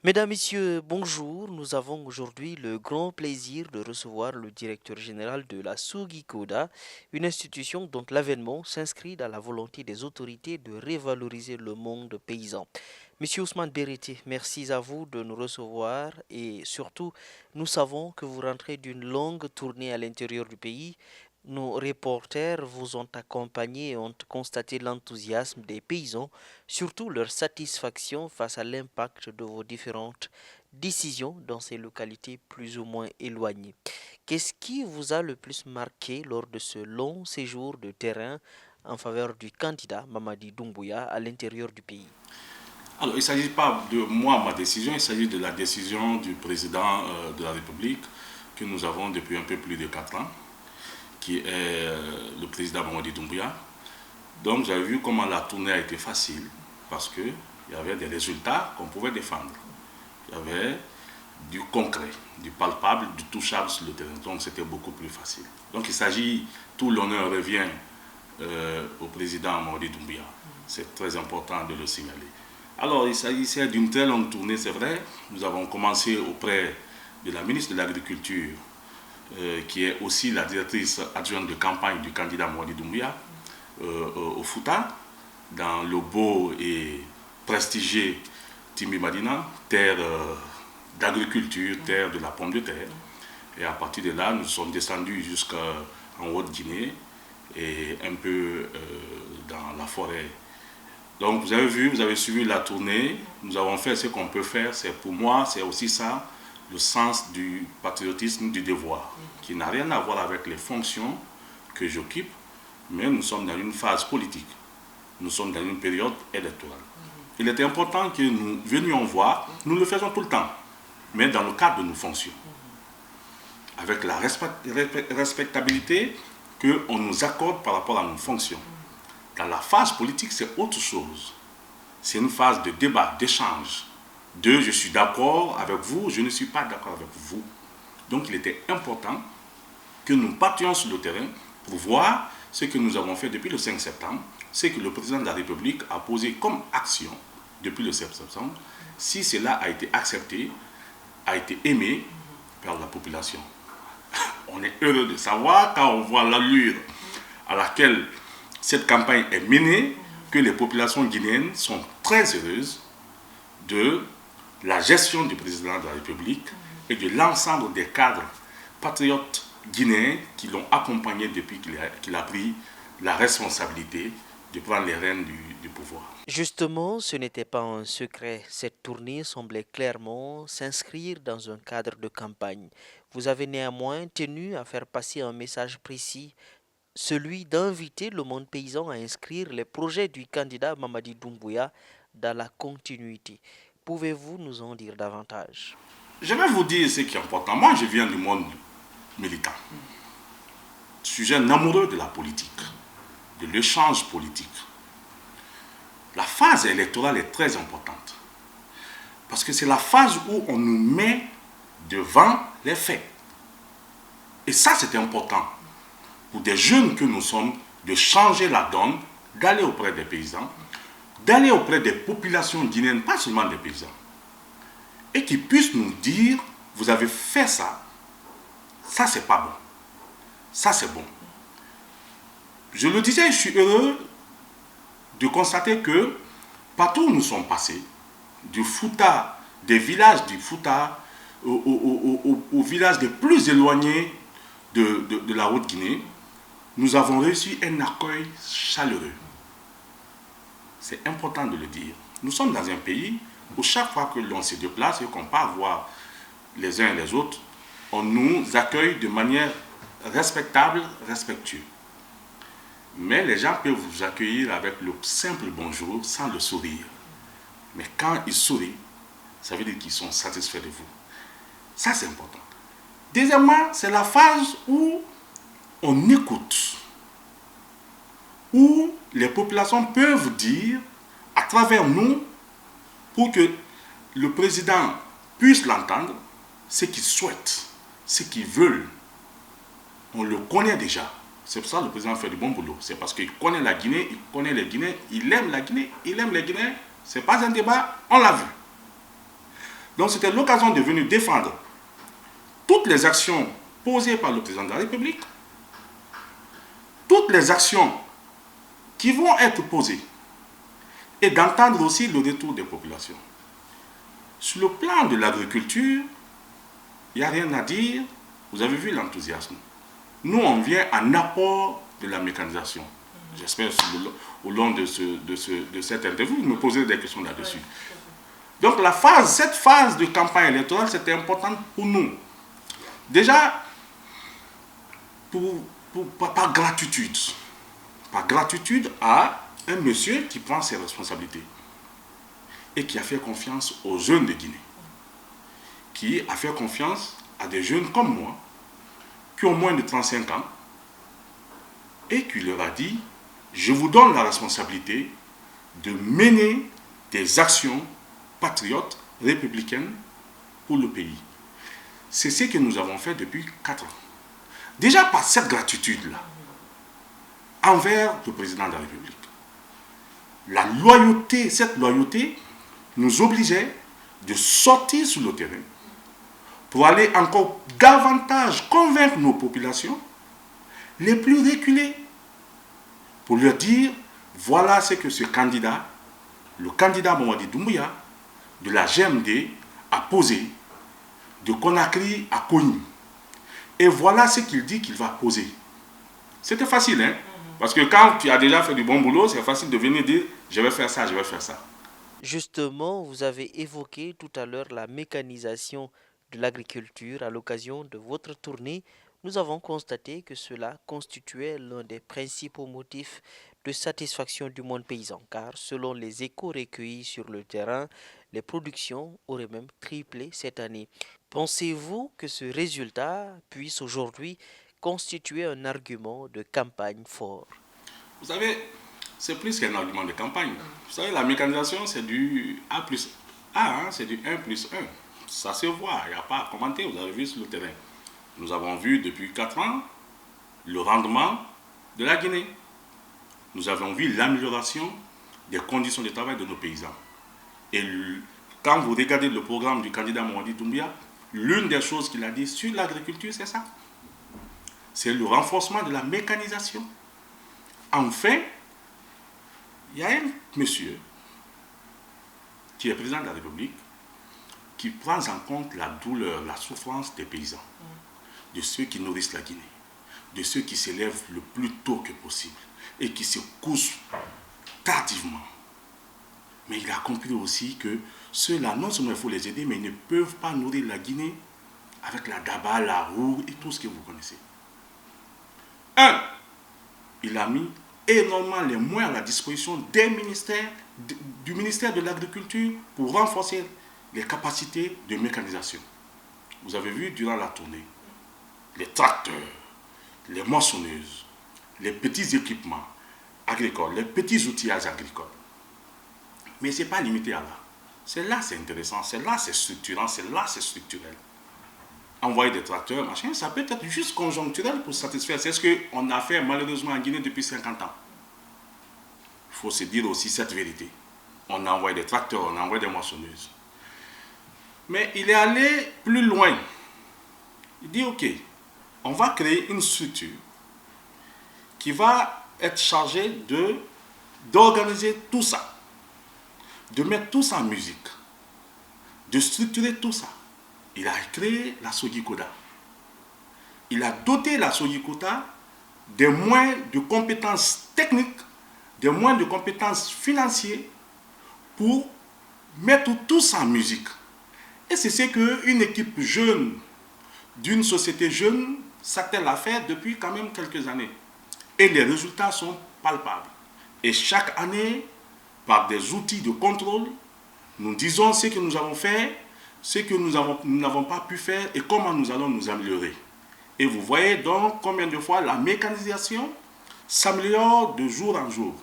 Mesdames, Messieurs, bonjour. Nous avons aujourd'hui le grand plaisir de recevoir le directeur général de la Sugikoda, une institution dont l'avènement s'inscrit dans la volonté des autorités de revaloriser le monde paysan. Monsieur Ousmane Berete, merci à vous de nous recevoir et surtout, nous savons que vous rentrez d'une longue tournée à l'intérieur du pays. Nos reporters vous ont accompagné et ont constaté l'enthousiasme des paysans, surtout leur satisfaction face à l'impact de vos différentes décisions dans ces localités plus ou moins éloignées. Qu'est-ce qui vous a le plus marqué lors de ce long séjour de terrain en faveur du candidat Mamadi Doumbouya à l'intérieur du pays? Alors, il ne s'agit pas de moi, ma décision, il s'agit de la décision du président de la République que nous avons depuis un peu plus de 4 ans, qui est le président Mamadi Doumbouya. Donc, j'avais vu comment la tournée a été facile, parce qu'il y avait des résultats qu'on pouvait défendre. Il y avait du concret, du palpable, du touchable sur le terrain. Donc, c'était beaucoup plus facile. Donc, il s'agit, tout l'honneur revient au président Mamadi Doumbouya. C'est très important de le signaler. Alors, il s'agissait d'une très longue tournée, c'est vrai. Nous avons commencé auprès de la ministre de l'Agriculture, qui est aussi la directrice adjointe de campagne du candidat Mamadi Doumbouya, au Fouta, dans le beau et prestigieux Timi Madina, terre d'agriculture, terre de la pomme de terre. Et à partir de là, nous sommes descendus jusqu'en Haute-Guinée et un peu dans la forêt. Donc vous avez vu, vous avez suivi la tournée, nous avons fait ce qu'on peut faire, c'est pour moi, c'est aussi ça, le sens du patriotisme, du devoir, qui n'a rien à voir avec les fonctions que j'occupe, mais nous sommes dans une phase politique, nous sommes dans une période électorale. Il était important que nous venions voir, nous le faisons tout le temps, mais dans le cadre de nos fonctions, avec la respectabilité qu'on nous accorde par rapport à nos fonctions. Dans la phase politique, c'est autre chose. C'est une phase de débat, d'échange. De je suis d'accord avec vous, je ne suis pas d'accord avec vous. Donc il était important que nous partions sur le terrain pour voir ce que nous avons fait depuis le 5 septembre, ce que le président de la République a posé comme action depuis le 7 septembre, si cela a été accepté, a été aimé par la population. On est heureux de savoir, quand on voit l'allure à laquelle cette campagne est menée, que les populations guinéennes sont très heureuses de la gestion du président de la République et de l'ensemble des cadres patriotes guinéens qui l'ont accompagné depuis qu'il a pris la responsabilité de prendre les rênes du pouvoir. Justement, ce n'était pas un secret. Cette tournée semblait clairement s'inscrire dans un cadre de campagne. Vous avez néanmoins tenu à faire passer un message précis, celui d'inviter le monde paysan à inscrire les projets du candidat Mamadi Doumbouya dans la continuité. Pouvez-vous nous en dire davantage? Je vais vous dire ce qui est important. Moi, je viens du monde militant. Je suis un amoureux de la politique, de l'échange politique. La phase électorale est très importante. Parce que c'est la phase où on nous met devant les faits. Et ça, c'est important pour des jeunes que nous sommes de changer la donne, d'aller auprès des paysans, d'aller auprès des populations guinéennes, pas seulement des paysans, et qu'ils puissent nous dire, vous avez fait ça, ça c'est pas bon, ça c'est bon. Je le disais, je suis heureux de constater que partout où nous sommes passés, du Fouta, des villages du Fouta, aux villages les plus éloignés de la Haute-Guinée, nous avons reçu un accueil chaleureux. C'est important de le dire. Nous sommes dans un pays où chaque fois que l'on se déplace et qu'on part voir les uns et les autres, on nous accueille de manière respectable, respectueuse. Mais les gens peuvent vous accueillir avec le simple bonjour, sans le sourire. Mais quand ils sourient, ça veut dire qu'ils sont satisfaits de vous. Ça, c'est important. Deuxièmement, c'est la phase où on écoute, où les populations peuvent dire, à travers nous, pour que le président puisse l'entendre, ce qu'ils souhaitent, ce qu'ils veulent. On le connaît déjà. C'est pour ça que le président fait du bon boulot. C'est parce qu'il connaît la Guinée, il connaît les Guinéens, il aime la Guinée, il aime les Guinéens. Ce n'est pas un débat, on l'a vu. Donc c'était l'occasion de venir défendre toutes les actions posées par le président de la République, toutes les actions qui vont être posées, et d'entendre aussi le retour des populations. Sur le plan de l'agriculture, il n'y a rien à dire. Vous avez vu l'enthousiasme. Nous, on vient en apport de la mécanisation. J'espère au long de cette interview, vous me poserez des questions là-dessus. Donc cette phase de campagne électorale, c'était important pour nous. Déjà, par gratitude. Par gratitude à un monsieur qui prend ses responsabilités et qui a fait confiance aux jeunes de Guinée, qui a fait confiance à des jeunes comme moi, qui ont moins de 35 ans, et qui leur a dit, je vous donne la responsabilité de mener des actions patriotes, républicaines pour le pays. C'est ce que nous avons fait depuis 4 ans. Déjà par cette gratitude-là, envers le président de la République, la loyauté, cette loyauté nous obligeait de sortir sur le terrain pour aller encore davantage convaincre nos populations les plus reculées, pour leur dire, voilà ce que ce candidat, le candidat Mamadi Doumbouya, de la GMD, a posé, de Conakry à Kony. Et voilà ce qu'il dit qu'il va poser. C'était facile, hein? Parce que quand tu as déjà fait du bon boulot, c'est facile de venir dire, je vais faire ça, je vais faire ça. Justement, vous avez évoqué tout à l'heure la mécanisation de l'agriculture à l'occasion de votre tournée. Nous avons constaté que cela constituait l'un des principaux motifs de satisfaction du monde paysan, car selon les échos recueillis sur le terrain, les productions auraient même triplé cette année. Pensez-vous que ce résultat puisse aujourd'hui constituer un argument de campagne fort? Vous savez, c'est plus qu'un argument de campagne. Vous savez, la mécanisation, c'est du A plus A, hein, c'est du 1 plus 1. Ça se voit, il n'y a pas à commenter, vous avez vu sur le terrain. Nous avons vu depuis 4 ans le rendement de la Guinée. Nous avons vu l'amélioration des conditions de travail de nos paysans. Et quand vous regardez le programme du candidat Mamadi Doumbouya, l'une des choses qu'il a dit sur l'agriculture, c'est ça. C'est le renforcement de la mécanisation. Enfin, il y a un monsieur qui est président de la République qui prend en compte la douleur, la souffrance des paysans, de ceux qui nourrissent la Guinée, de ceux qui s'élèvent le plus tôt que possible et qui se couchent tardivement. Mais il a compris aussi que ceux-là, non seulement il faut les aider, mais ils ne peuvent pas nourrir la Guinée avec la daba, la roue et tout ce que vous connaissez. Il a mis énormément les moyens à la disposition des ministères, du ministère de l'Agriculture pour renforcer les capacités de mécanisation. Vous avez vu durant la tournée, les tracteurs, les moissonneuses, les petits équipements agricoles, les petits outillages agricoles. Mais ce n'est pas limité à là. C'est là c'est intéressant, c'est là c'est structurant, c'est là c'est structurel. Envoyer des tracteurs, machin, ça peut être juste conjoncturel pour satisfaire. C'est ce qu'on a fait malheureusement en Guinée depuis 50 ans. Il faut se dire aussi cette vérité. On a envoyé des tracteurs, on a envoyé des moissonneuses. Mais il est allé plus loin. Il dit, ok, on va créer une structure qui va être chargée d'organiser tout ça, de mettre tout ça en musique, de structurer tout ça. Il a créé la Sogikoda. Il a doté la Sogikoda des moyens de compétences techniques, des moyens de compétences financières pour mettre tout ça en musique. Et c'est ce qu'une équipe jeune, d'une société jeune, s'attelle à faire depuis quand même quelques années. Et les résultats sont palpables. Et chaque année, par des outils de contrôle, nous disons ce que nous avons fait, ce que nous n'avons pas pu faire et comment nous allons nous améliorer. Et vous voyez donc combien de fois la mécanisation s'améliore de jour en jour.